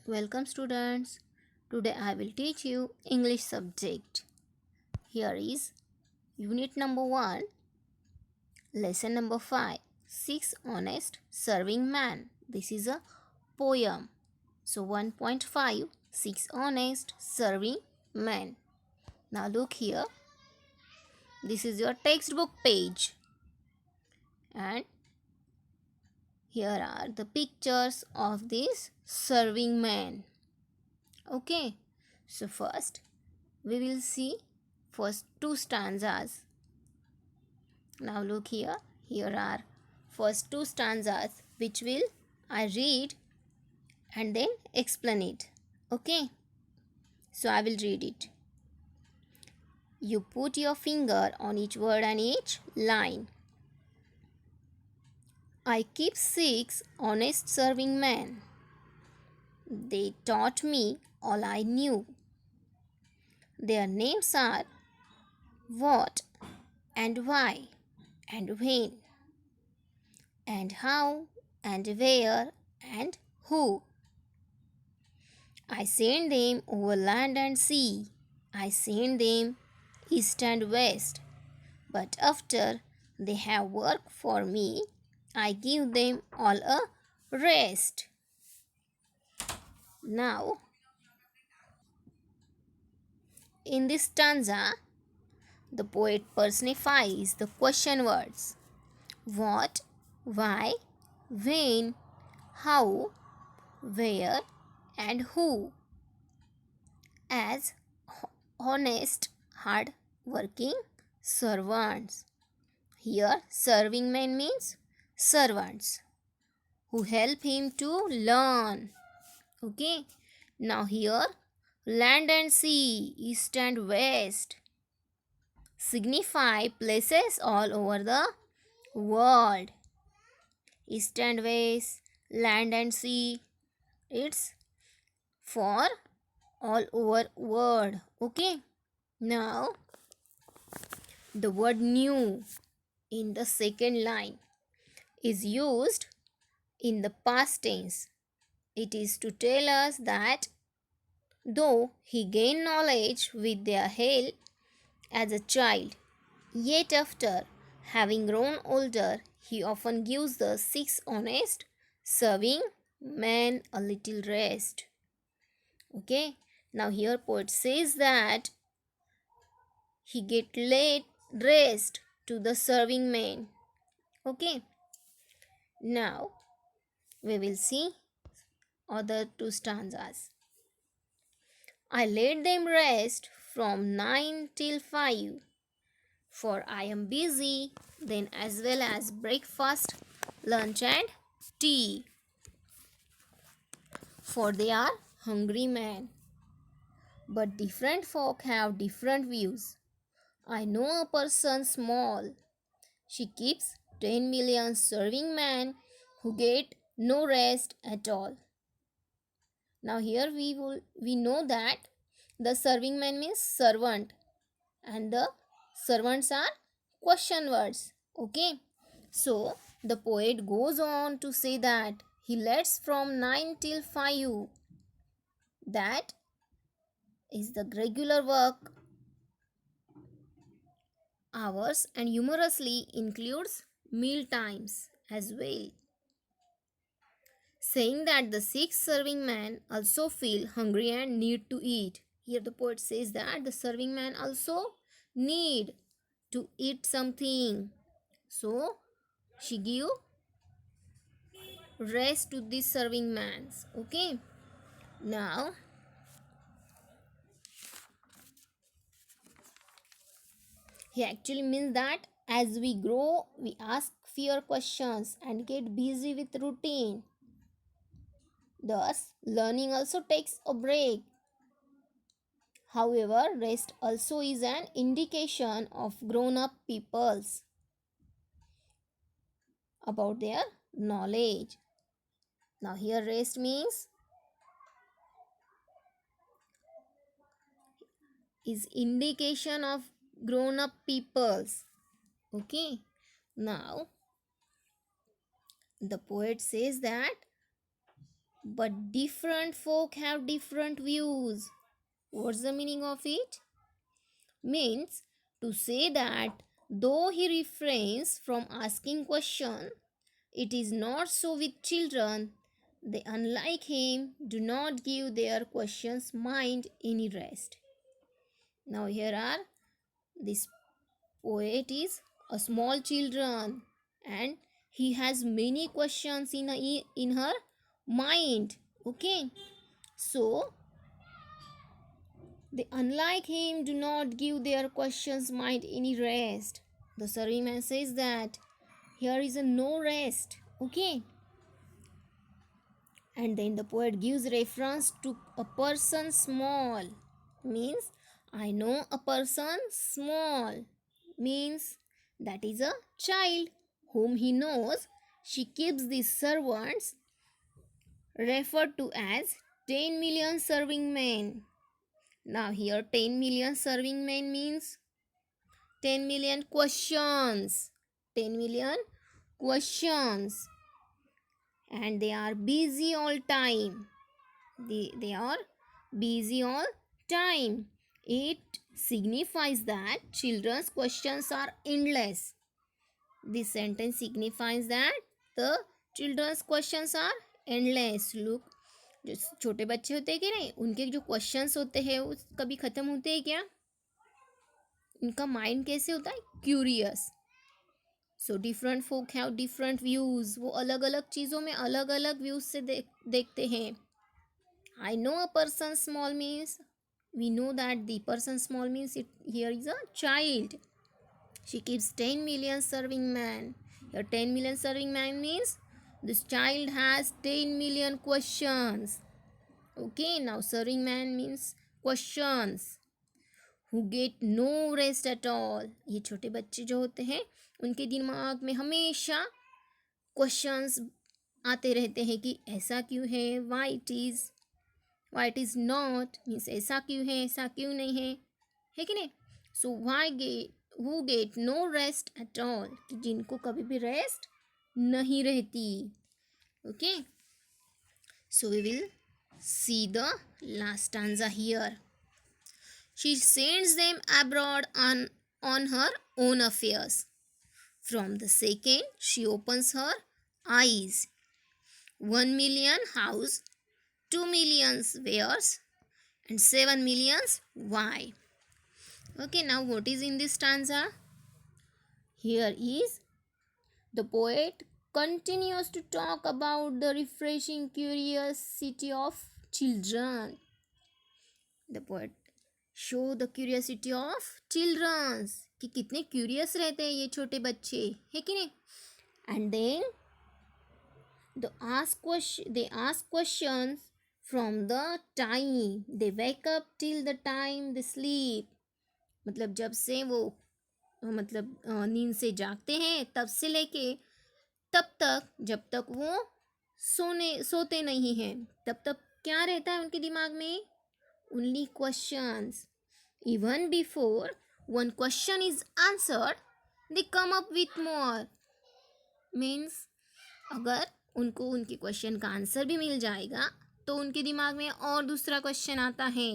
Welcome students. Today I will teach you English subject. Here is unit number 1, lesson number 5. 6 honest serving man. This is a poem. So 1.5, 6 honest serving men. Now look here. This is your textbook page. And here are the pictures of these serving men. Okay. So first we will see first two stanzas. Now look here. Here are first two stanzas which will I read and then explain it. Okay. So I will read it. You put your finger on each word and each line. I keep 6 honest serving men. They taught me all I knew. Their names are what and why and when and how and where and who. I send them over land and sea. I send them east and west. But after they have worked for me, I give them all a rest. Now, in this stanza, the poet personifies the question words what, why, when, how, where, and who as honest, hard working servants. Here, serving men means servants who help him to learn. Okay, now here, land and sea, east and west signify places all over the world. East and west, land and sea, it's for all over world. Okay, now the word new in the second line is used in the past tense. It is to tell us that though he gained knowledge with their help as a child, yet after having grown older, he often gives the 6 honest serving men a little rest. Okay, now here poet says that he get late rest to the serving men. Okay, now we will see other two stanzas. I let them rest from 9 till 5, for I am busy then as well as breakfast, lunch and tea, for they are hungry men. But different folk have different views. I know a person small. She keeps 10 million serving men who get no rest at all. Now here we know that the serving man means servant and the servants are question words. Okay. So the poet goes on to say that he lets from 9 till 5. That is the regular work hours and humorously includes meal times as well, saying that the 6 serving men also feel hungry and need to eat. Here the poet says that the serving men also need to eat something. So she give rest to these serving mans. Okay. Now he actually means that as we grow, we ask fewer questions and get busy with routine. Thus, learning also takes a break. However, rest also is an indication of grown up peoples about their knowledge. Now, here rest means is indication of grown up peoples. Okay. Now, the poet says that but different folk have different views. What's the meaning of it? Means to say that though he refrains from asking question, it is not so with children. They, unlike him, do not give their questions mind any rest. Now here are this poet is a small children and he has many questions in her mind. Okay, so they, unlike him, do not give their questions mind any rest. The Sarima says that here is a no rest. Okay, and then the poet gives reference to a person small. Means I know a person small. Means that is a child whom he knows. She keeps the servants referred to as 10 million serving men. Now here 10 million serving men means 10 million questions. 10 million questions. And they are busy all time. They are busy all time. It signifies that children's questions are endless. This sentence signifies that the children's questions are endless. Look, जो छोटे बच्चे होते हैं कि नहीं, उनके जो questions होते हैं वो कभी ख़त्म होते हैं क्या? उनका माइंड कैसे होता है? Curious. So different folk have different views. वो अलग अलग चीज़ों में अलग अलग व्यूज़ से देखते हैं. I know a person small means we know that the person small means it here is a child. She keeps 10 million serving man. Here 10 million serving man means this child has 10 million questions. Okay, now serving man means questions. Who get no rest at all. ये छोटे बच्चे जो होते हैं उनके दिमाग में हमेशा क्वेश्चंस आते रहते हैं कि ऐसा क्यों है, why it is not means ऐसा क्यों है, ऐसा क्यों नहीं है कि नहीं. सो why who get no rest at all, कि जिनको कभी भी रेस्ट नहीं रहती. Okay, so we will see the last stanza here. She sends them abroad on her own affairs. From the second, she opens her eyes. 1 million house, 2 millions where's, and 7 millions why. Okay, now what is in this stanza? Here is the poet continues to talk about the refreshing curiosity of children. The poet show the curiosity of children कि कितने curious रहते हैं ये छोटे बच्चे, है कि नहीं. And then they ask questions from the time they wake up till the time they sleep. मतलब जब से वो मतलब नींद से जागते हैं तब से लेके तब तक जब तक वो सोते नहीं हैं तब तक क्या रहता है उनके दिमाग में? Only questions. Even before one question is answered, they come up with more. Means अगर उनको उनके क्वेश्चन का आंसर भी मिल जाएगा तो उनके दिमाग में और दूसरा क्वेश्चन आता है.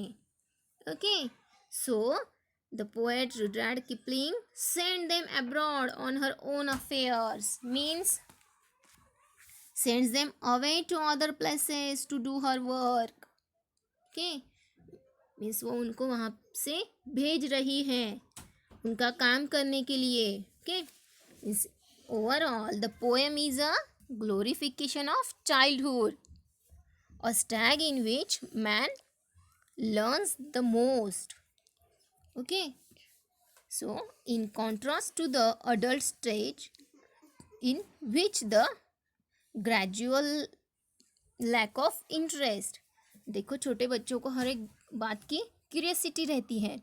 Okay, so the poet Rudyard Kipling sent them abroad on her own affairs. Means sends them away to other places to do her work. Okay, means वो उनको वहाँ से भेज रही हैं उनका काम करने के लिए. Okay, means overall the poem is a glorification of childhood, a Stag in which man learns the most. Okay, so in contrast to the adult stage in which the gradual lack of interest. देखो छोटे बच्चों को हर एक बात की curiosity रहती है,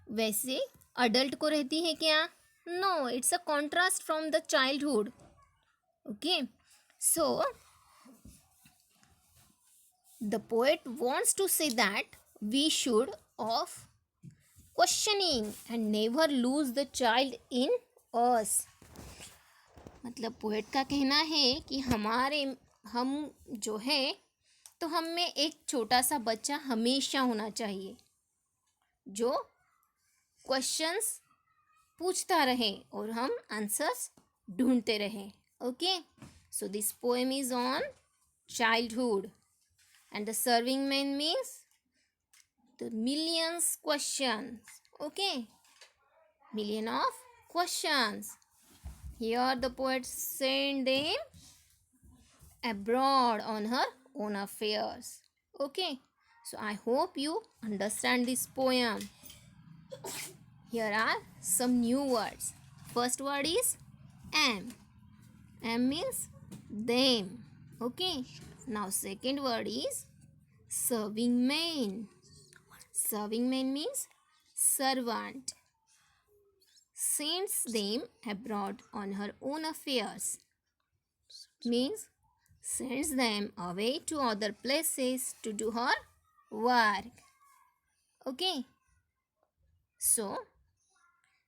वैसे अडल्ट को रहती है क्या? No, it's a contrast from the childhood. Okay, so the poet wants to say that we should of questioning and never lose the child in us. मतलब पोएट का कहना है कि हम जो है तो हम में एक छोटा सा बच्चा हमेशा होना चाहिए जो क्वेश्चंस पूछता रहे और हम आंसर्स ढूंढते रहे. Okay, so this poem is on childhood and the serving man means the millions questions. Okay, million of questions. Here the poet sent them abroad on her own affairs. Okay, so I hope you understand this poem. Here are some new words. First word is am. Am means them. Okay, now second word is serving man. Serving man means servant. Sends them abroad on her own affairs means sends them away to other places to do her work. Okay, so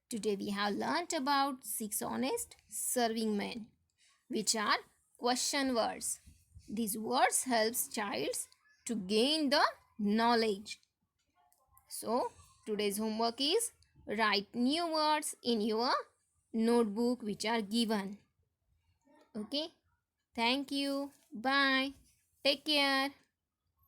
today we have learnt about 6 honest serving men, which are question words. These words helps childs to gain the knowledge. So today's homework is write new words in your notebook which are given. Okay, thank you, bye, take care.